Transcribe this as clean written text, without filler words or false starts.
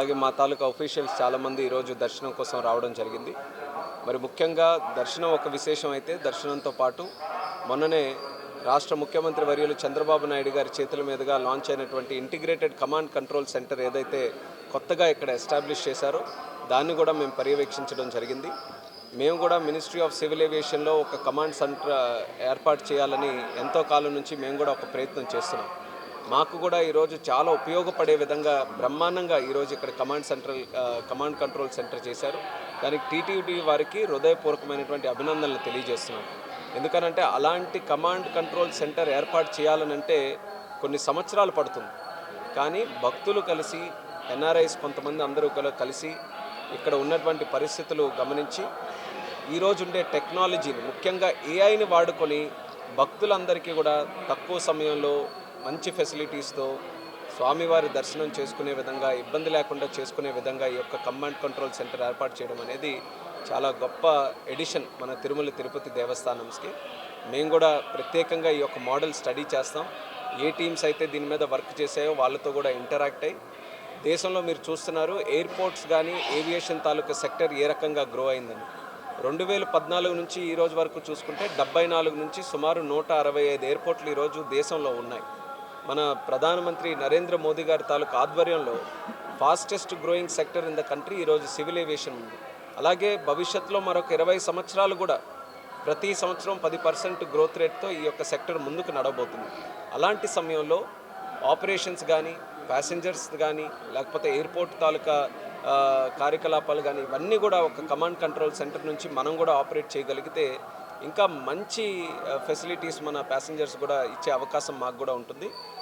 అలాగే మా తాలూకా అఫీషియల్స్ చాలామంది ఈరోజు దర్శనం కోసం రావడం జరిగింది. మరి ముఖ్యంగా దర్శనం ఒక విశేషం అయితే, దర్శనంతో పాటు మొన్ననే రాష్ట్ర ముఖ్యమంత్రి వర్యులు చంద్రబాబు నాయుడు గారి చేతుల మీదుగా లాంచ్ అయినటువంటి ఇంటిగ్రేటెడ్ కమాండ్ కంట్రోల్ సెంటర్ ఏదైతే కొత్తగా ఇక్కడ ఎస్టాబ్లిష్ చేశారో దాన్ని కూడా మేము పర్యవేక్షించడం జరిగింది. మేము కూడా మినిస్ట్రీ ఆఫ్ సివిల్ ఏవియేషన్లో ఒక కమాండ్ సెంటర్ ఏర్పాటు చేయాలని ఎంతో కాలం నుంచి మేము కూడా ఒక ప్రయత్నం చేస్తున్నాం. మాకు కూడా ఈరోజు చాలా ఉపయోగపడే విధంగా బ్రహ్మాండంగా ఈరోజు ఇక్కడ కమాండ్ కంట్రోల్ సెంటర్ చేశారు. దానికి టీటీడీ వారికి హృదయపూర్వకమైనటువంటి అభినందనలు తెలియజేస్తున్నాం. ఎందుకనంటే అలాంటి కమాండ్ కంట్రోల్ సెంటర్ ఏర్పాటు చేయాలనంటే కొన్ని సంవత్సరాలు పడుతుంది. కానీ భక్తులు కలిసి, ఎన్ఆర్ఐస్ కొంతమంది అందరూ కలిసి ఇక్కడ ఉన్నటువంటి పరిస్థితులు గమనించి ఈరోజు ఉండే టెక్నాలజీని, ముఖ్యంగా ఏఐని వాడుకొని భక్తులందరికీ కూడా తక్కువ సమయంలో మంచి ఫెసిలిటీస్తో స్వామివారి దర్శనం చేసుకునే విధంగా, ఇబ్బంది లేకుండా చేసుకునే విధంగా ఈ యొక్క కమాండ్ కంట్రోల్ సెంటర్ ఏర్పాటు చేయడం అనేది చాలా గొప్ప ఎడిషన్ మన తిరుమల తిరుపతి దేవస్థానంకి. మేము కూడా ప్రత్యేకంగా ఈ యొక్క మోడల్ స్టడీ చేస్తాం. ఏ టీమ్స్ అయితే దీని మీద వర్క్ చేసాయో వాళ్ళతో కూడా ఇంటరాక్ట్ అయ్యి, దేశంలో మీరు చూస్తున్నారు ఎయిర్పోర్ట్స్ కానీ ఏవియేషన్ తాలూకా సెక్టర్ ఏ రకంగా గ్రో అయిందని. 2014 నుంచి ఈ రోజు వరకు చూసుకుంటే 74 నుంచి సుమారు 165 ఎయిర్పోర్ట్లు ఈరోజు దేశంలో ఉన్నాయి. మన ప్రధానమంత్రి నరేంద్ర మోదీ గారి తాలూకా ఆధ్వర్యంలో fastest growing sector in the country ఈరోజు సివిల్ ఏవియేషన్ ఉంది. అలాగే భవిష్యత్తులో మరొక 20 సంవత్సరాలు కూడా ప్రతి సంవత్సరం 10% గ్రోత్ రేట్తో ఈ యొక్క సెక్టర్ ముందుకు నడవబోతుంది. అలాంటి సమయంలో ఆపరేషన్స్ కానీ, ప్యాసింజర్స్ కానీ, లేకపోతే ఎయిర్పోర్ట్ తాలూకా కార్యకలాపాలు కానీ, ఇవన్నీ కూడా ఒక కమాండ్ కంట్రోల్ సెంటర్ నుంచి మనం కూడా ఆపరేట్ చేయగలిగితే ఇంకా మంచి ఫెసిలిటీస్ మన ప్యాసింజర్స్ కూడా ఇచ్చే అవకాశం మాకు కూడా ఉంటుంది.